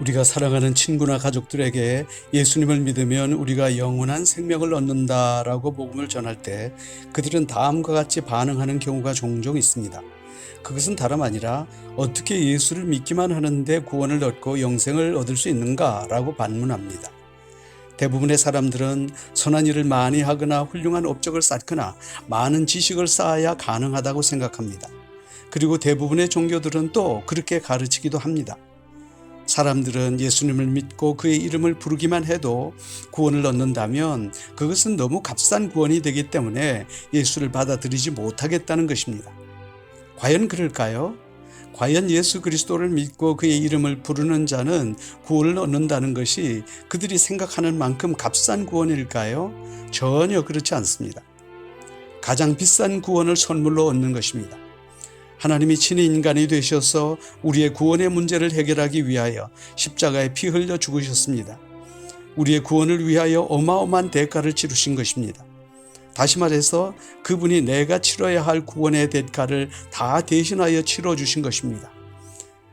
우리가 사랑하는 친구나 가족들에게 예수님을 믿으면 우리가 영원한 생명을 얻는다라고 복음을 전할 때 그들은 다음과 같이 반응하는 경우가 종종 있습니다. 그것은 다름 아니라 어떻게 예수를 믿기만 하는데 구원을 얻고 영생을 얻을 수 있는가라고 반문합니다. 대부분의 사람들은 선한 일을 많이 하거나 훌륭한 업적을 쌓거나 많은 지식을 쌓아야 가능하다고 생각합니다. 그리고 대부분의 종교들은 또 그렇게 가르치기도 합니다. 사람들은 예수님을 믿고 그의 이름을 부르기만 해도 구원을 얻는다면 그것은 너무 값싼 구원이 되기 때문에 예수를 받아들이지 못하겠다는 것입니다. 과연 그럴까요? 과연 예수 그리스도를 믿고 그의 이름을 부르는 자는 구원을 얻는다는 것이 그들이 생각하는 만큼 값싼 구원일까요? 전혀 그렇지 않습니다. 가장 비싼 구원을 선물로 얻는 것입니다. 하나님이 친히 인간이 되셔서 우리의 구원의 문제를 해결하기 위하여 십자가에 피 흘려 죽으셨습니다. 우리의 구원을 위하여 어마어마한 대가를 치르신 것입니다. 다시 말해서 그분이 내가 치러야 할 구원의 대가를 다 대신하여 치러주신 것입니다.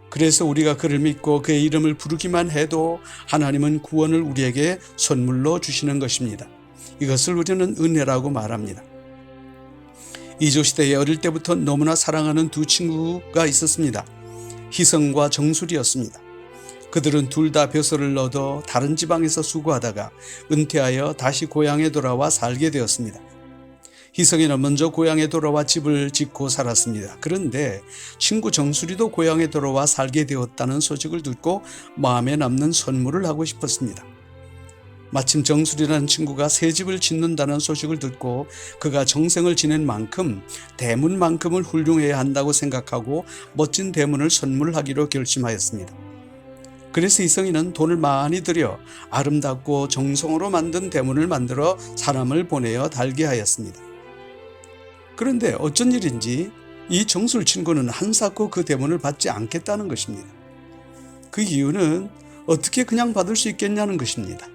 그래서 우리가 그를 믿고 그의 이름을 부르기만 해도 하나님은 구원을 우리에게 선물로 주시는 것입니다. 이것을 우리는 은혜라고 말합니다. 이조시대에 어릴 때부터 너무나 사랑하는 두 친구가 있었습니다. 희성과 정술이었습니다. 그들은 둘 다 벼슬을 얻어 다른 지방에서 수고하다가 은퇴하여 다시 고향에 돌아와 살게 되었습니다. 희성이는 먼저 고향에 돌아와 집을 짓고 살았습니다. 그런데 친구 정술이도 고향에 돌아와 살게 되었다는 소식을 듣고 마음에 남는 선물을 하고 싶었습니다. 마침 정술이라는 친구가 새 집을 짓는다는 소식을 듣고 그가 정성을 지낸 만큼 대문만큼을 훌륭해야 한다고 생각하고 멋진 대문을 선물하기로 결심하였습니다. 그래서 희성이는 돈을 많이 들여 아름답고 정성으로 만든 대문을 만들어 사람을 보내어 달게 하였습니다. 그런데 어쩐 일인지 이 정술 친구는 한사코 그 대문을 받지 않겠다는 것입니다. 그 이유는 어떻게 그냥 받을 수 있겠냐는 것입니다.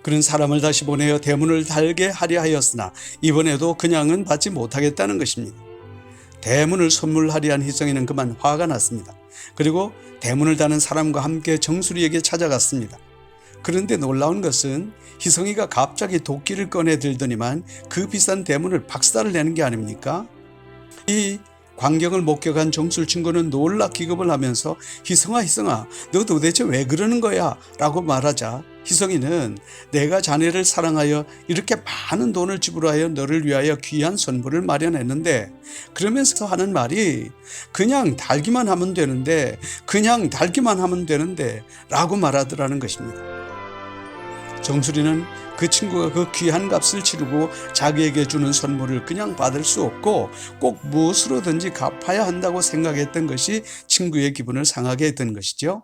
그는 사람을 다시 보내어 대문을 달게 하려 하였으나 이번에도 그냥은 받지 못하겠다는 것입니다. 대문을 선물하려 한 희성이는 그만 화가 났습니다. 그리고 대문을 다는 사람과 함께 정수리에게 찾아갔습니다. 그런데 놀라운 것은 희성이가 갑자기 도끼를 꺼내 들더니만 그 비싼 대문을 박살을 내는 게 아닙니까? 이 광경을 목격한 정술 친구는 놀라 기겁을 하면서 희성아 너 도대체 왜 그러는 거야? 라고 말하자 희성이는 내가 자네를 사랑하여 이렇게 많은 돈을 지불하여 너를 위하여 귀한 선물을 마련했는데 그러면서 하는 말이 그냥 달기만 하면 되는데 라고 말하더라는 것입니다. 정수리는 그 친구가 그 귀한 값을 치르고 자기에게 주는 선물을 그냥 받을 수 없고 꼭 무엇으로든지 갚아야 한다고 생각했던 것이 친구의 기분을 상하게 했던 것이죠.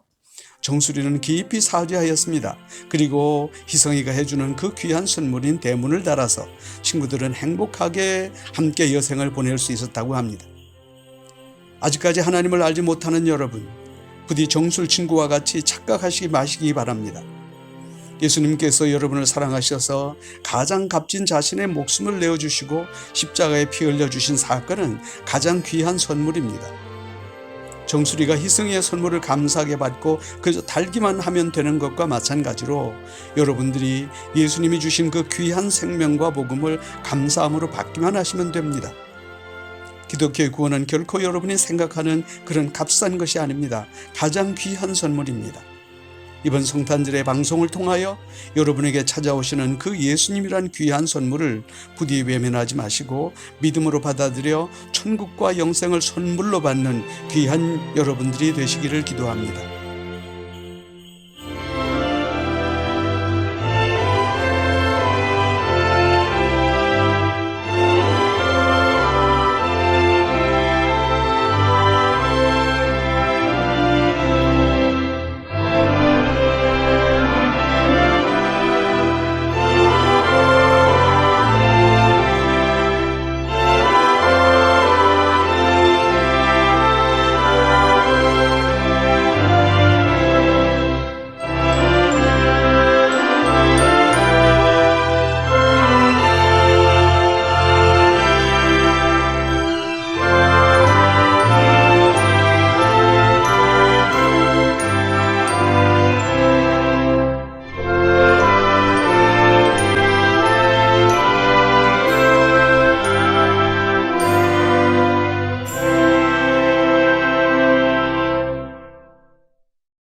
정수리는 깊이 사죄하였습니다. 그리고 희성이가 해주는 그 귀한 선물인 대문을 달아서 친구들은 행복하게 함께 여생을 보낼 수 있었다고 합니다. 아직까지 하나님을 알지 못하는 여러분, 부디 정술 친구와 같이 착각하시기 마시기 바랍니다. 예수님께서 여러분을 사랑하셔서 가장 값진 자신의 목숨을 내어주시고 십자가에 피 흘려주신 사건은 가장 귀한 선물입니다. 정수리가 희성이의 선물을 감사하게 받고 그저 달기만 하면 되는 것과 마찬가지로 여러분들이 예수님이 주신 그 귀한 생명과 복음을 감사함으로 받기만 하시면 됩니다. 기독교의 구원은 결코 여러분이 생각하는 그런 값싼 것이 아닙니다. 가장 귀한 선물입니다. 이번 성탄절의 방송을 통하여 여러분에게 찾아오시는 그 예수님이란 귀한 선물을 부디 외면하지 마시고 믿음으로 받아들여 천국과 영생을 선물로 받는 귀한 여러분들이 되시기를 기도합니다.